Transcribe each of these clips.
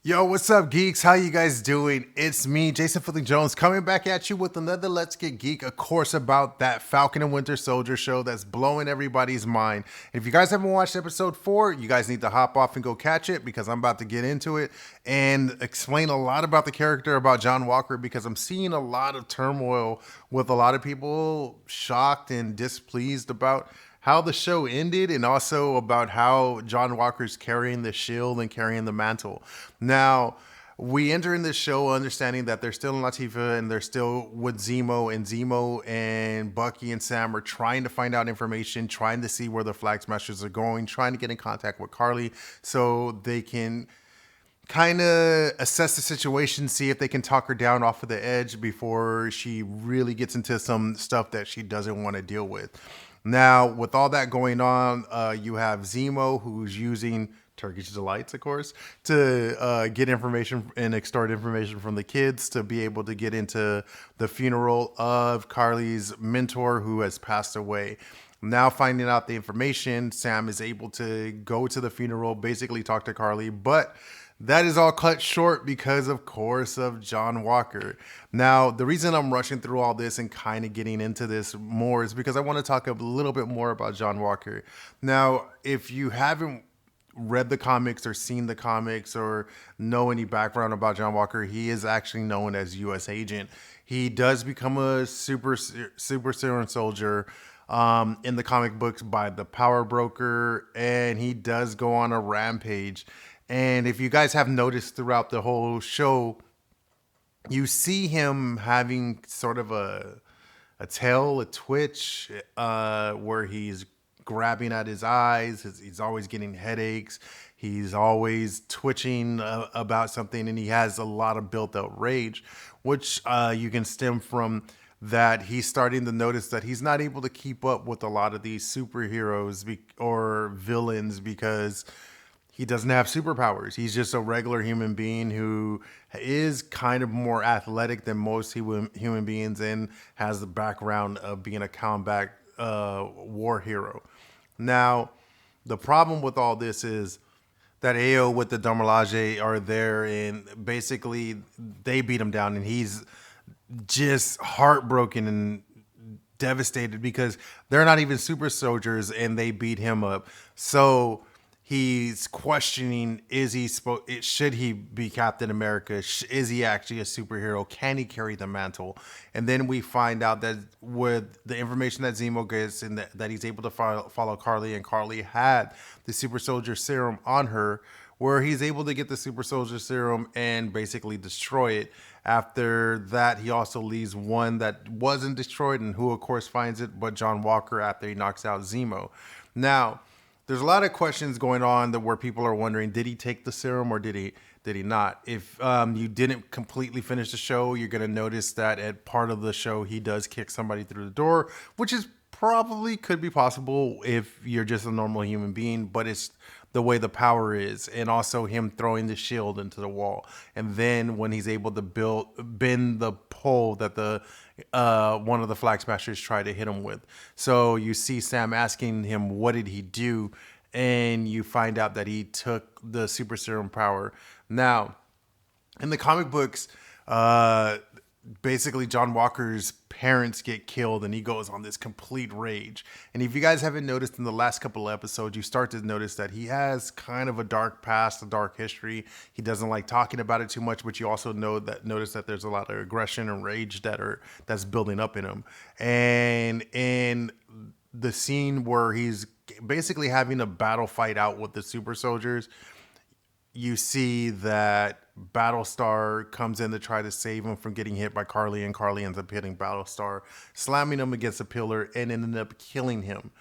Yo, what's up, geeks? How you guys doing? It's me, Jason Flipping Jones, coming back at you with another Let's Get Geek, of course, about that Falcon and Winter Soldier show that's blowing everybody's mind. If you guys haven't watched episode 4, you guys need to hop off and go catch it because I'm about to get into it and explain a lot about the character, about John Walker, because I'm seeing a lot of turmoil with a lot of people shocked and displeased about how the show ended and also about how John Walker's carrying the shield and carrying the mantle. Now, we enter in this show understanding that they're still in Latifah and they're still with Zemo and Bucky and Sam are trying to find out information, trying to see where the Flag Smashers are going, trying to get in contact with Carly so they can kind of assess the situation, see if they can talk her down off of the edge before she really gets into some stuff that she doesn't want to deal with. Now, with all that going on, you have Zemo, who's using Turkish Delights, of course, to get information and extort information from the kids to be able to get into the funeral of Carly's mentor who has passed away. Now, finding out the information, Sam is able to go to the funeral, basically talk to Carly, but that is all cut short because, of course, of John Walker. Now, the reason I'm rushing through all this and kind of getting into this more is because I want to talk a little bit more about John Walker. Now, if you haven't read the comics or seen the comics or know any background about John Walker, he is actually known as U.S. Agent. He does become a super serum soldier in the comic books by the Power Broker, and he does go on a rampage. And if you guys have noticed throughout the whole show, you see him having sort of a tail, a twitch, where he's grabbing at his eyes. He's always getting headaches. He's always twitching about something, and he has a lot of built-up rage, which you can stem from that he's starting to notice that he's not able to keep up with a lot of these superheroes or villains because he doesn't have superpowers. He's just a regular human being who is kind of more athletic than most human beings and has the background of being a combat war hero. Now, the problem with all this is that AO with the Domelage are there and basically they beat him down and he's just heartbroken and devastated because they're not even super soldiers and they beat him up. So he's questioning, should he be Captain America? Is he actually a superhero? Can he carry the mantle? And then we find out that with the information that Zemo gets and that he's able to follow Carly, and Carly had the super soldier serum on her, where he's able to get the super soldier serum and basically destroy it. After that, he also leaves one that wasn't destroyed, and who of course finds it but John Walker after he knocks out Zemo. Now, there's a lot of questions going on where people are wondering, did he take the serum or did he not? If you didn't completely finish the show, you're going to notice that at part of the show, he does kick somebody through the door, which is probably could be possible if you're just a normal human being, but it's the way the power is, and also him throwing the shield into the wall. And then when he's able to bend the pole that the one of the Flag Smashers tried to hit him with. So you see Sam asking him, what did he do? And you find out that he took the super serum power. Now, in the comic books, basically John Walker's parents get killed and he goes on this complete rage. And if you guys haven't noticed in the last couple of episodes, you start to notice that he has kind of a dark past, a dark history. He doesn't like talking about it too much, but you also notice that there's a lot of aggression and rage that's building up in him. And in the scene where he's basically having a battle fight out with the super soldiers, you see that Battlestar comes in to try to save him from getting hit by Carly, and Carly ends up hitting Battlestar, slamming him against a pillar, and ended up killing him.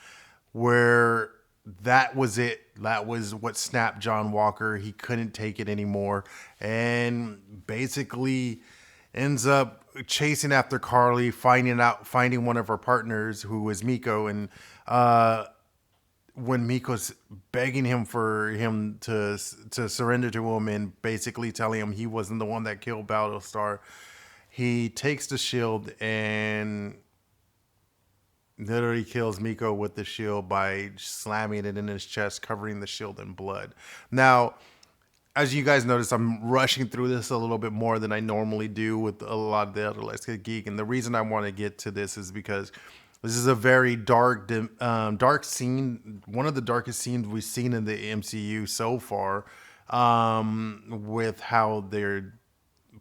Where that was it. That was what snapped John Walker. He couldn't take it anymore, and basically ends up chasing after Carly, finding one of her partners who was Miko, and when Miko's begging him for him to surrender to him and basically telling him he wasn't the one that killed Battlestar, he takes the shield and literally kills Miko with the shield by slamming it in his chest, covering the shield in blood. Now, as you guys notice, I'm rushing through this a little bit more than I normally do with a lot of the other Let's Get Geek. And the reason I want to get to this is because this is a very dark scene, one of the darkest scenes we've seen in the MCU so far, with how they're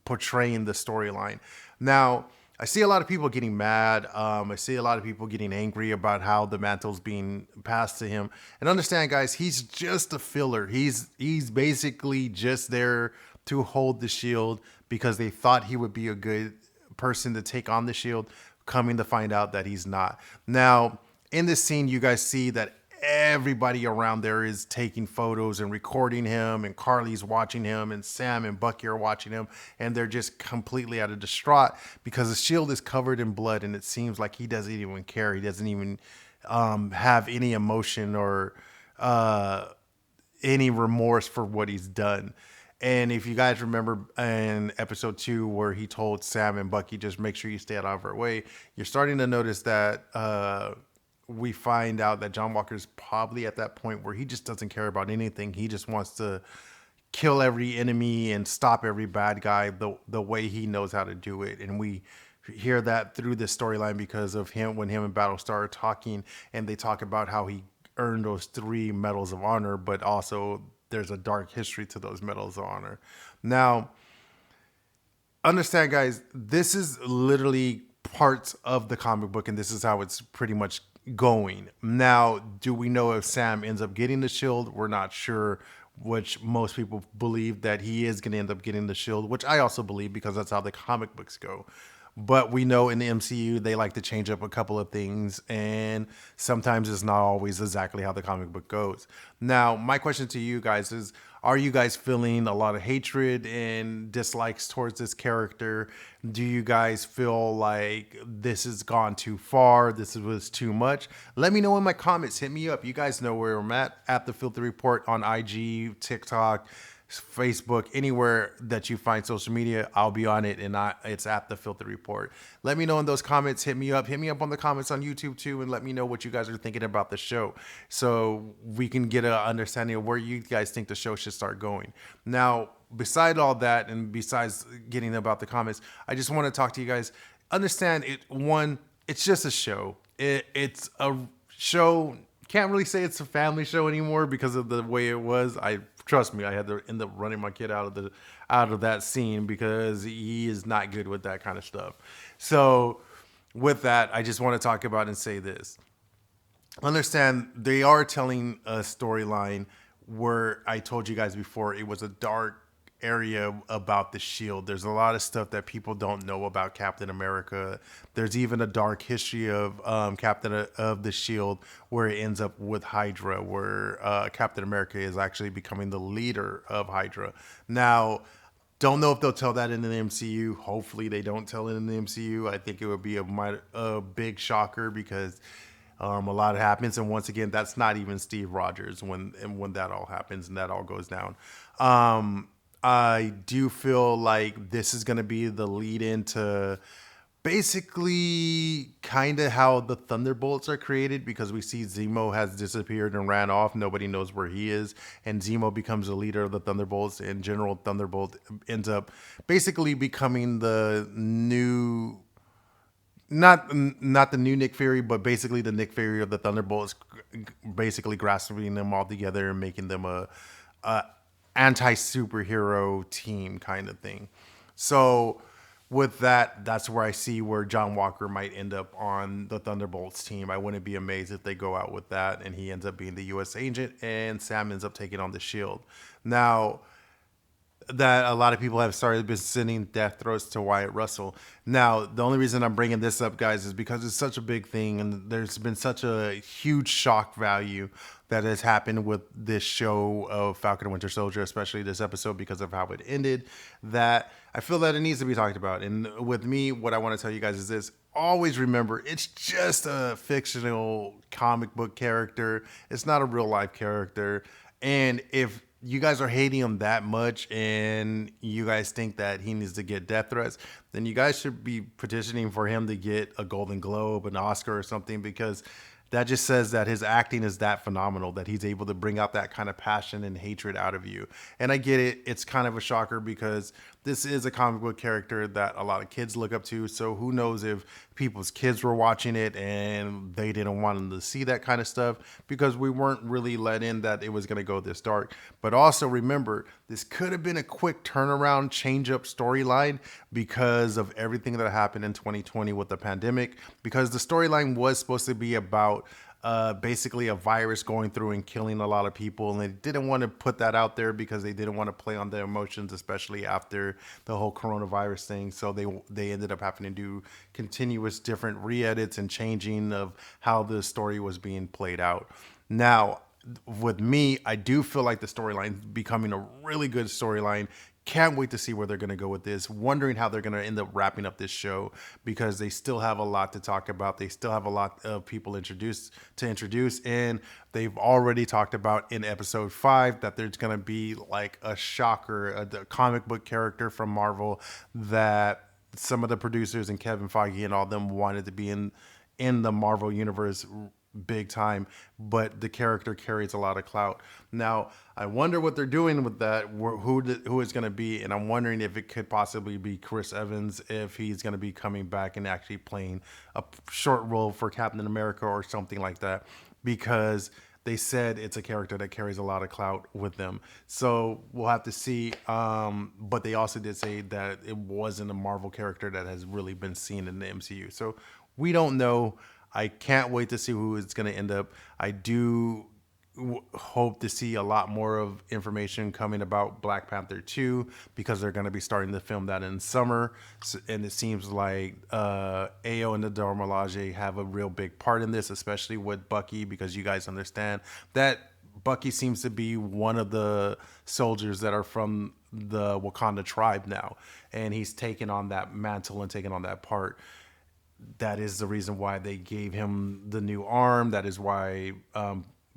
portraying the storyline. Now, I see a lot of people getting mad. I see a lot of people getting angry about how the mantle's being passed to him. And understand, guys, he's just a filler. He's basically just there to hold the shield because they thought he would be a good person to take on the shield, coming to find out that he's not. Now, in this scene, you guys see that everybody around there is taking photos and recording him, and Carly's watching him, and Sam and Bucky are watching him, and they're just completely out of distraught because the shield is covered in blood, and it seems like he doesn't even care. He doesn't even have any emotion or any remorse for what he's done. And if you guys remember in episode 2 where he told Sam and Bucky, just make sure you stay out of our way, you're starting to notice that we find out that John Walker's probably at that point where he just doesn't care about anything. He just wants to kill every enemy and stop every bad guy the way he knows how to do it. And we hear that through this storyline because of him, when him and Battlestar are talking, and they talk about how he earned those 3 medals of honor, but also there's a dark history to those medals of honor. Now, understand, guys, this is literally parts of the comic book, and this is how it's pretty much going. Now, do we know if Sam ends up getting the shield? We're not sure, which most people believe that he is going to end up getting the shield, which I also believe because that's how the comic books go. But we know in the MCU, they like to change up a couple of things, and sometimes it's not always exactly how the comic book goes. Now, my question to you guys is, are you guys feeling a lot of hatred and dislikes towards this character? Do you guys feel like this has gone too far? This was too much? Let me know in my comments. Hit me up. You guys know where I'm at the Filthy Report on IG, TikTok, Facebook, anywhere that you find social media, I'll be on it, and it's at the Filthy Report. Let me know in those comments. Hit me up on the comments on YouTube too, and let me know what you guys are thinking about the show, so we can get an understanding of where you guys think the show should start going. Now, beside all that, and besides getting about the comments, I just want to talk to you guys. Understand it. One, it's just a show. It's a show. Can't really say it's a family show anymore because of the way it was. Trust me, I had to end up running my kid out of that scene because he is not good with that kind of stuff. So with that, I just want to talk about and say this. Understand, they are telling a storyline where I told you guys before, it was a dark area about the shield. There's a lot of stuff that people don't know about Captain America. There's even a dark history of Captain of the Shield where it ends up with Hydra, where Captain America is actually becoming the leader of Hydra. Now, don't know if they'll tell that in the MCU. Hopefully they don't tell it in the MCU. I think it would be a big shocker because a lot happens, and once again, that's not even Steve Rogers when that all happens and that all goes down. I do feel like this is going to be the lead into basically kind of how the Thunderbolts are created, because we see Zemo has disappeared and ran off. Nobody knows where he is. And Zemo becomes the leader of the Thunderbolts, and General Thunderbolt ends up basically becoming the new, not the new Nick Fury, but basically the Nick Fury of the Thunderbolts, basically grasping them all together and making them a anti-superhero team kind of thing. So with that, that's where I see where John Walker might end up on the Thunderbolts team. I wouldn't be amazed if they go out with that and he ends up being the U.S. agent and Sam ends up taking on the Shield. Now, that a lot of people have been sending death throats to Wyatt Russell. Now, the only reason I'm bringing this up, guys, is because it's such a big thing, and there's been such a huge shock value that has happened with this show of Falcon and Winter Soldier, especially this episode, because of how it ended, that I feel that it needs to be talked about. And with me, what I want to tell you guys is this. Always remember, it's just a fictional comic book character. It's not a real life character. And if you guys are hating him that much and you guys think that he needs to get death threats, then you guys should be petitioning for him to get a Golden Globe, an Oscar or something, because that just says that his acting is that phenomenal, that he's able to bring out that kind of passion and hatred out of you. And I get it. It's kind of a shocker because this is a comic book character that a lot of kids look up to. So who knows if people's kids were watching it and they didn't want them to see that kind of stuff, because we weren't really let in that it was going to go this dark. But also remember, this could have been a quick turnaround, change up storyline because of everything that happened in 2020 with the pandemic, because the storyline was supposed to be about basically a virus going through and killing a lot of people, and they didn't want to put that out there because they didn't want to play on their emotions, especially after the whole coronavirus thing. So they ended up having to do continuous different re-edits and changing of how the story was being played out. Now, with me, I do feel like the storyline is becoming a really good storyline. Can't wait to see where they're going to go with this. Wondering how they're going to end up wrapping up this show, because they still have a lot to talk about. They still have a lot of people to introduce. And they've already talked about in episode 5 that there's going to be like a shocker, a comic book character from Marvel that some of the producers and Kevin Feige and all them wanted to be in the Marvel universe big time, but the character carries a lot of clout. Now, I wonder what they're doing with that, who is going to be, and I'm wondering if it could possibly be Chris Evans, if he's going to be coming back and actually playing a short role for Captain America or something like that, because they said it's a character that carries a lot of clout with them. So we'll have to see. But they also did say that it wasn't a Marvel character that has really been seen in the MCU. So we don't know. I can't wait to see who it's going to end up. I do hope to see a lot more of information coming about Black Panther 2, because they're going to be starting to film that in summer. So, and it seems like Ayo and the Dora Milaje have a real big part in this, especially with Bucky, because you guys understand that Bucky seems to be one of the soldiers that are from the Wakanda tribe now. And he's taken on that mantle and taken on that part. That is the reason why they gave him the new arm. That is why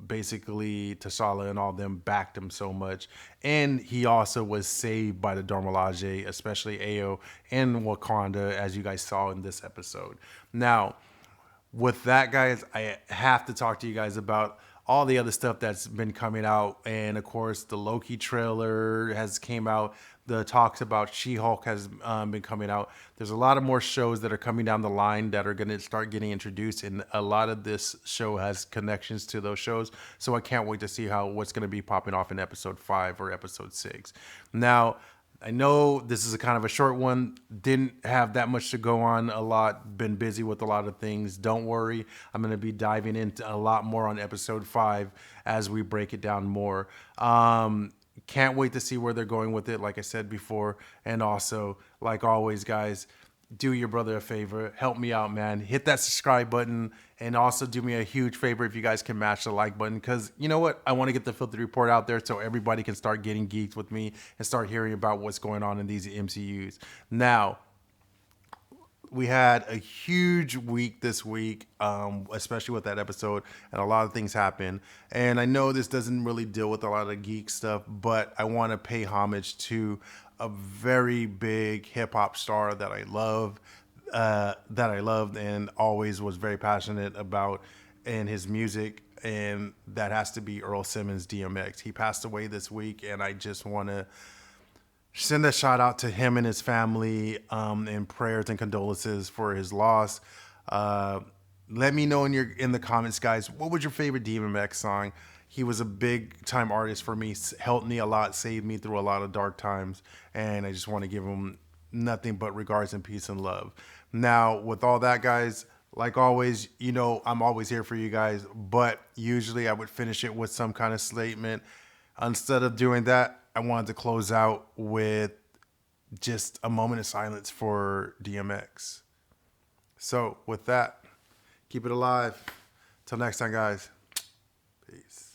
basically T'Challa and all them backed him so much. And he also was saved by the Dora Milaje, especially Ayo and Wakanda, as you guys saw in this episode. Now, with that, guys, I have to talk to you guys about all the other stuff that's been coming out. And of course, the Loki trailer has came out. The talks about She-Hulk has been coming out. There's a lot of more shows that are coming down the line that are going to start getting introduced, and a lot of this show has connections to those shows. So I can't wait to see what's going to be popping off in episode 5 or episode 6. Now, I know this is a kind of a short one. Didn't have that much to go on a lot. Been busy with a lot of things. Don't worry. I'm going to be diving into a lot more on episode 5 as we break it down more. Can't wait to see where they're going with it, like I said before. And also, like always, guys, do your brother a favor. Help me out, man. Hit that subscribe button. And also do me a huge favor if you guys can mash the like button. Because you know what? I want to get the Filthy Report out there so everybody can start getting geeked with me and start hearing about what's going on in these MCUs. Now, we had a huge week this week, especially with that episode, and a lot of things happened. And I know this doesn't really deal with a lot of geek stuff, but I want to pay homage to a very big hip hop star that I love, that I loved and always was very passionate about in his music. And that has to be Earl Simmons, DMX. He passed away this week, and I just want to send a shout out to him and his family, and prayers and condolences for his loss. Let me know in the comments, guys, what was your favorite DMX song? He was a big time artist for me, helped me a lot, saved me through a lot of dark times, and I just want to give him nothing but regards and peace and love. Now, with all that, guys, like always, you know I'm always here for you guys, but usually I would finish it with some kind of statement. Instead of doing that, I wanted to close out with just a moment of silence for DMX. So with that, keep it alive. Till next time, guys. Peace.